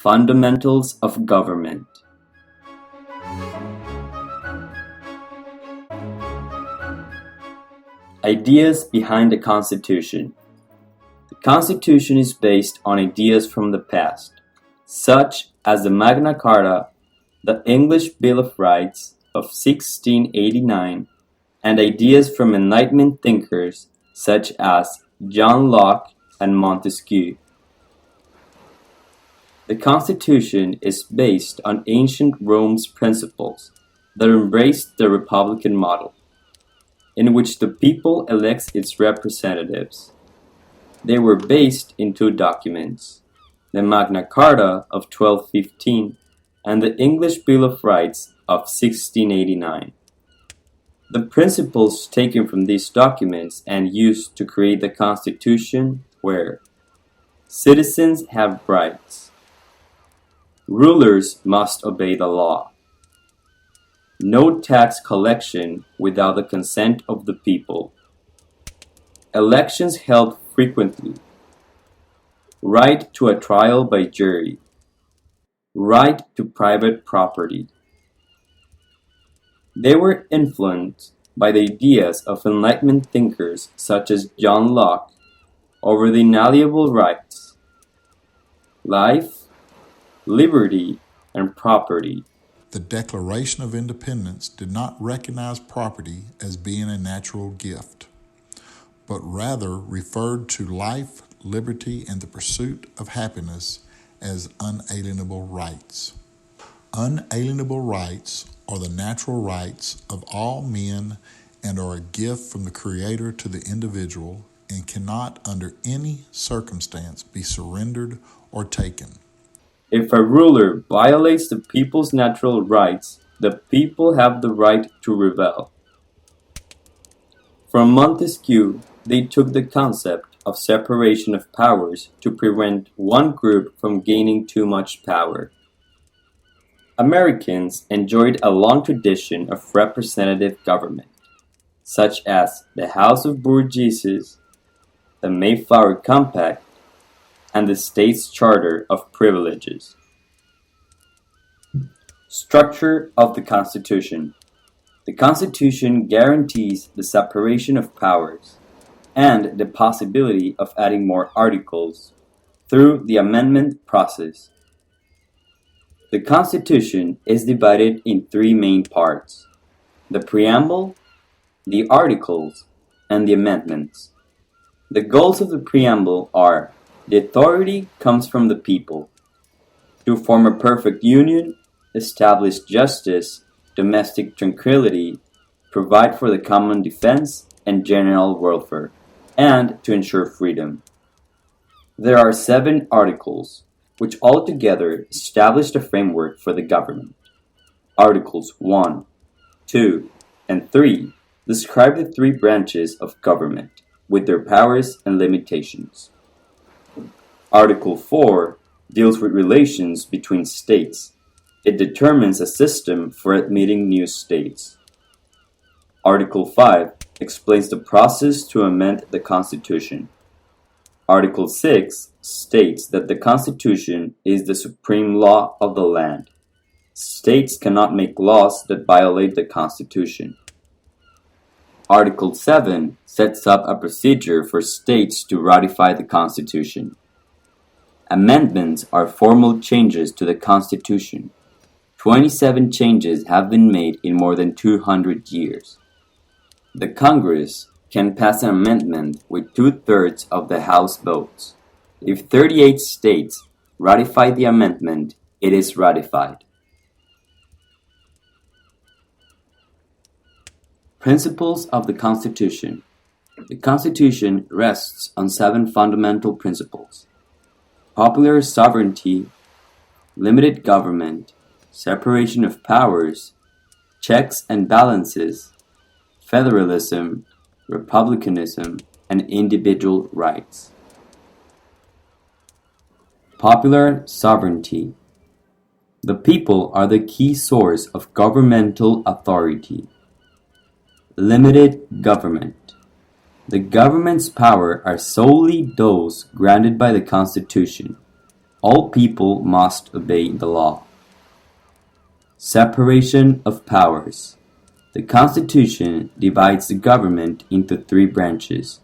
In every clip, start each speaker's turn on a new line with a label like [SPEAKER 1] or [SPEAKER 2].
[SPEAKER 1] Fundamentals of Government. Ideas behind the Constitution. The Constitution is based on ideas from the past, such as the Magna Carta, the English Bill of Rights of 1689, and ideas from Enlightenment thinkers such as John Locke and Montesquieu. The Constitution is based on ancient Rome's principles that embraced the republican model, in which the people elects its representatives. They were based in two documents, the Magna Carta of 1215 and the English Bill of Rights of 1689. The principles taken from these documents and used to create the Constitution were: citizens have rights, rulers must obey the law, no tax collection without the consent of the people, elections held frequently, right to a trial by jury, right to private property. They were influenced by the ideas of Enlightenment thinkers such as John Locke over the inalienable rights, life, liberty, and property.
[SPEAKER 2] The Declaration of Independence did not recognize property as being a natural gift, but rather referred to life, liberty, and the pursuit of happiness as unalienable rights. Unalienable rights are the natural rights of all men and are a gift from the Creator to the individual and cannot under any circumstance be surrendered or taken.
[SPEAKER 1] If a ruler violates the people's natural rights, the people have the right to rebel. From Montesquieu, they took the concept of separation of powers to prevent one group from gaining too much power. Americans enjoyed a long tradition of representative government, such as the House of Burgesses, the Mayflower Compact, and the state's charter of privileges. Structure of the Constitution. The Constitution guarantees the separation of powers and the possibility of adding more articles through the amendment process. The Constitution is divided in three main parts: the preamble, the articles, and the amendments. The goals of the preamble are: the authority comes from the people, to form a perfect union, establish justice, domestic tranquility, provide for the common defense and general welfare, and to ensure freedom. There are 7 articles, which altogether establish the framework for the government. Articles 1, 2, and 3 describe the 3 branches of government, with their powers and limitations. Article 4 deals with relations between states. It determines a system for admitting new states. Article 5 explains the process to amend the Constitution. Article 6 states that the Constitution is the supreme law of the land. States cannot make laws that violate the Constitution. Article 7 sets up a procedure for states to ratify the Constitution. Amendments are formal changes to the Constitution. 27 changes have been made in more than 200 years. The Congress can pass an amendment with 2/3 of the House votes. If 38 states ratify the amendment, it is ratified. Principles of the Constitution. The Constitution rests on 7 fundamental principles: popular sovereignty, limited government, separation of powers, checks and balances, federalism, republicanism, and individual rights. Popular sovereignty. The people are the key source of governmental authority. Limited government. The government's power are solely those granted by the Constitution. All people must obey the law. Separation of powers. The Constitution divides the government into three branches.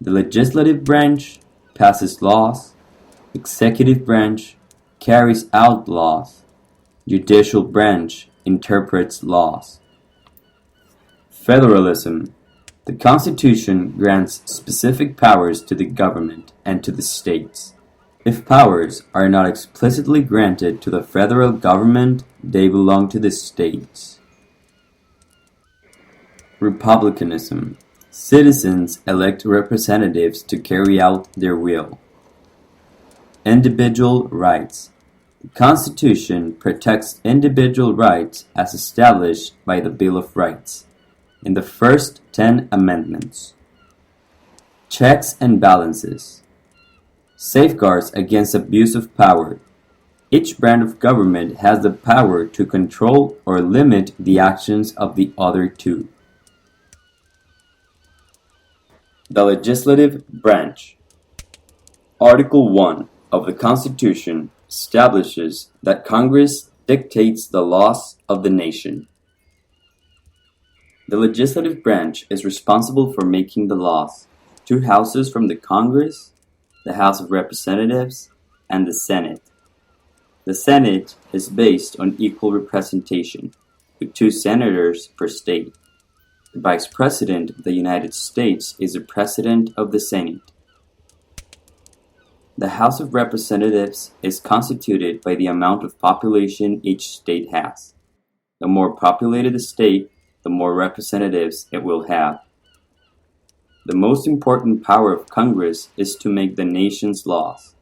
[SPEAKER 1] The legislative branch passes laws, executive branch carries out laws, judicial branch interprets laws. Federalism. The Constitution grants specific powers to the government and to the states. If powers are not explicitly granted to the federal government, they belong to the states. Republicanism. Citizens elect representatives to carry out their will. Individual rights. The Constitution protects individual rights as established by the Bill of Rights in the first 10 amendments. Checks and balances. Safeguards against abuse of power. Each branch of government has the power to control or limit the actions of the other two. The Legislative Branch. Article 1 of the Constitution establishes that Congress dictates the laws of the nation. The legislative branch is responsible for making the laws. Two houses from the Congress, the House of Representatives, and the Senate. The Senate is based on equal representation, with 2 senators per state. The Vice President of the United States is the President of the Senate. The House of Representatives is constituted by the amount of population each state has. The more populated the state, the more representatives it will have. The most important power of Congress is to make the nation's laws.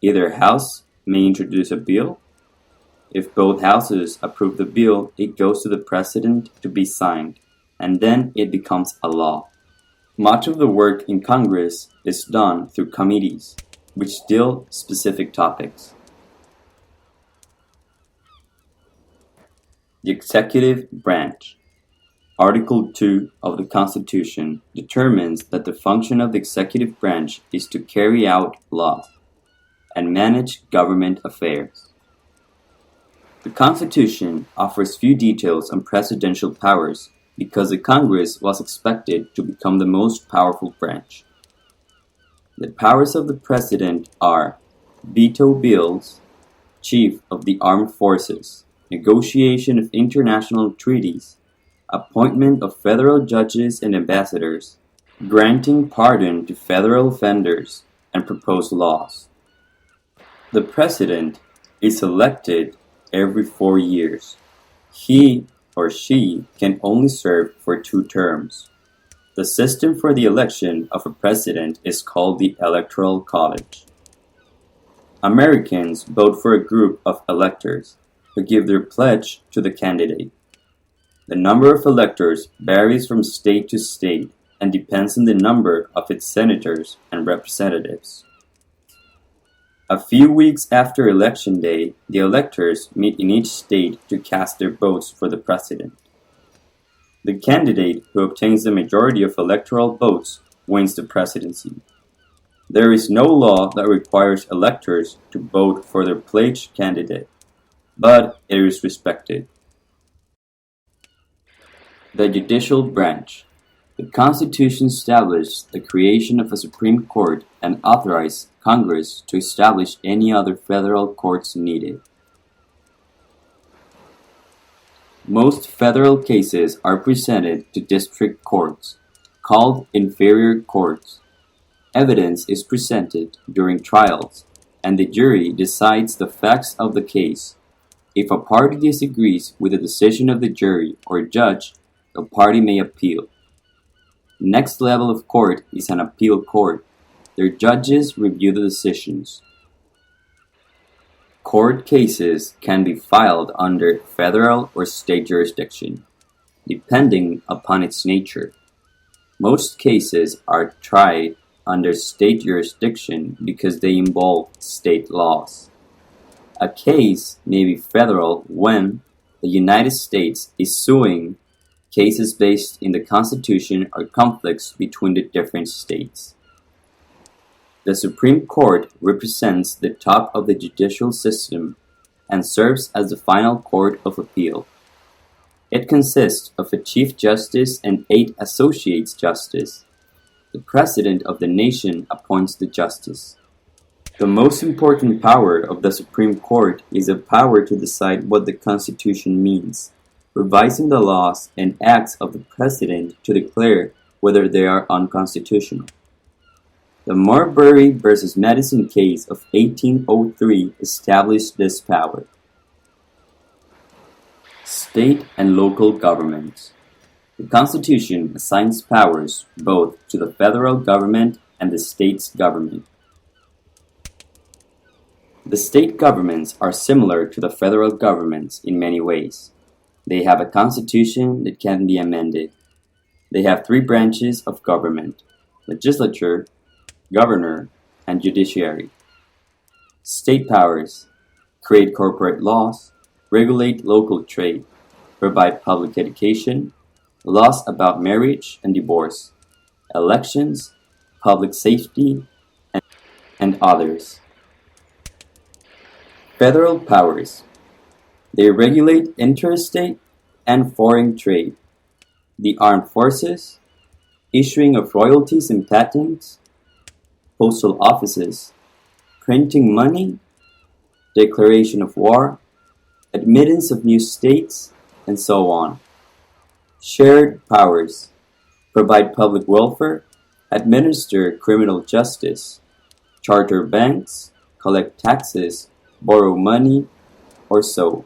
[SPEAKER 1] Either house may introduce a bill. If both houses approve the bill, it goes to the President to be signed, and then it becomes a law. Much of the work in Congress is done through committees, which deal specific topics. The Executive Branch. Article 2 of the Constitution determines that the function of the executive branch is to carry out laws and manage government affairs. The Constitution offers few details on presidential powers because the Congress was expected to become the most powerful branch. The powers of the President are veto bills, chief of the armed forces, negotiation of international treaties, appointment of federal judges and ambassadors, granting pardon to federal offenders, and propose laws. The President is elected every 4 years. He or she can only serve for 2 terms. The system for the election of a president is called the Electoral College. Americans vote for a group of electors who give their pledge to the candidate. The number of electors varies from state to state and depends on the number of its senators and representatives. A few weeks after Election Day, the electors meet in each state to cast their votes for the president. The candidate who obtains the majority of electoral votes wins the presidency. There is no law that requires electors to vote for their pledged candidate, but it is respected. The Judicial Branch. The Constitution established the creation of a Supreme Court and authorized Congress to establish any other federal courts needed. Most federal cases are presented to district courts, called inferior courts. Evidence is presented during trials, and the jury decides the facts of the case. If a party disagrees with the decision of the jury or judge, the party may appeal. The next level of court is an appeal court. Their judges review the decisions. Court cases can be filed under federal or state jurisdiction, depending upon its nature. Most cases are tried under state jurisdiction because they involve state laws. A case may be federal when the United States is suing cases based in the Constitution or conflicts between the different states. The Supreme Court represents the top of the judicial system and serves as the final court of appeal. It consists of a Chief Justice and 8 Associate Justices. The President of the nation appoints the justice. The most important power of the Supreme Court is the power to decide what the Constitution means, revising the laws and acts of the President to declare whether they are unconstitutional. The Marbury v. Madison case of 1803 established this power. State and local governments. The Constitution assigns powers both to the federal government and the state's government. The state governments are similar to the federal governments in many ways. They have a constitution that can be amended. They have 3 branches of government: legislature, governor, and judiciary. State powers: create corporate laws, regulate local trade, provide public education, laws about marriage and divorce, elections, public safety, and others. Federal powers: they regulate interstate and foreign trade, the armed forces, issuing of royalties and patents, postal offices, printing money, declaration of war, admittance of new states, and so on. Shared powers: provide public welfare, administer criminal justice, charter banks, collect taxes, borrow money, or so.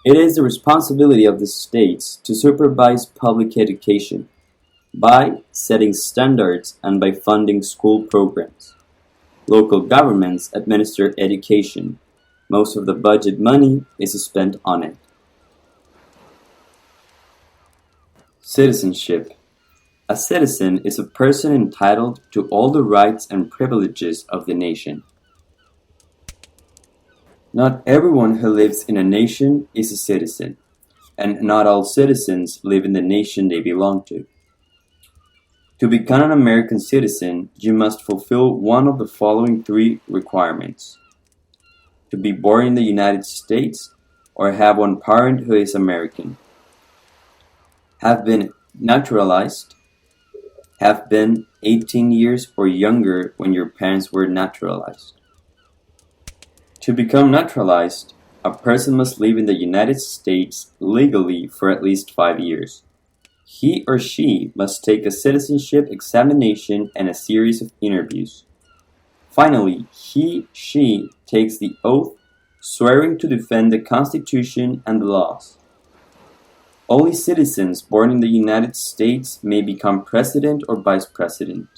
[SPEAKER 1] It is the responsibility of the states to supervise public education by setting standards and by funding school programs. Local governments administer education. Most of the budget money is spent on it. Citizenship. A citizen is a person entitled to all the rights and privileges of the nation. Not everyone who lives in a nation is a citizen, and not all citizens live in the nation they belong to. To become an American citizen, you must fulfill one of the following 3 requirements: to be born in the United States or have one parent who is American, have been naturalized, have been 18 years or younger when your parents were naturalized. To become naturalized, a person must live in the United States legally for at least 5 years. He or she must take a citizenship examination and a series of interviews. Finally, she takes the oath, swearing to defend the Constitution and the laws. Only citizens born in the United States may become president or vice president.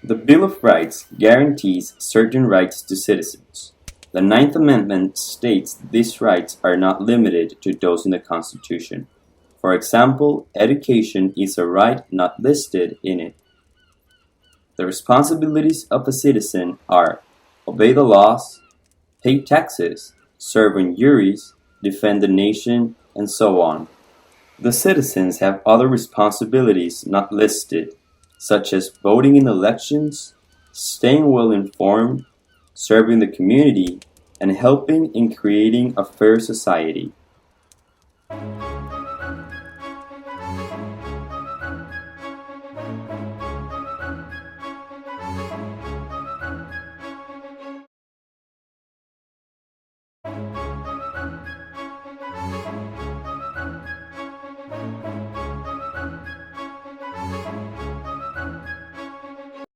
[SPEAKER 1] The Bill of Rights guarantees certain rights to citizens. The Ninth Amendment states these rights are not limited to those in the Constitution. For example, education is a right not listed in it. The responsibilities of a citizen are: obey the laws, pay taxes, serve on juries, defend the nation, and so on. The citizens have other responsibilities not listed, such as voting in elections, staying well informed, serving the community, and helping in creating a fair society.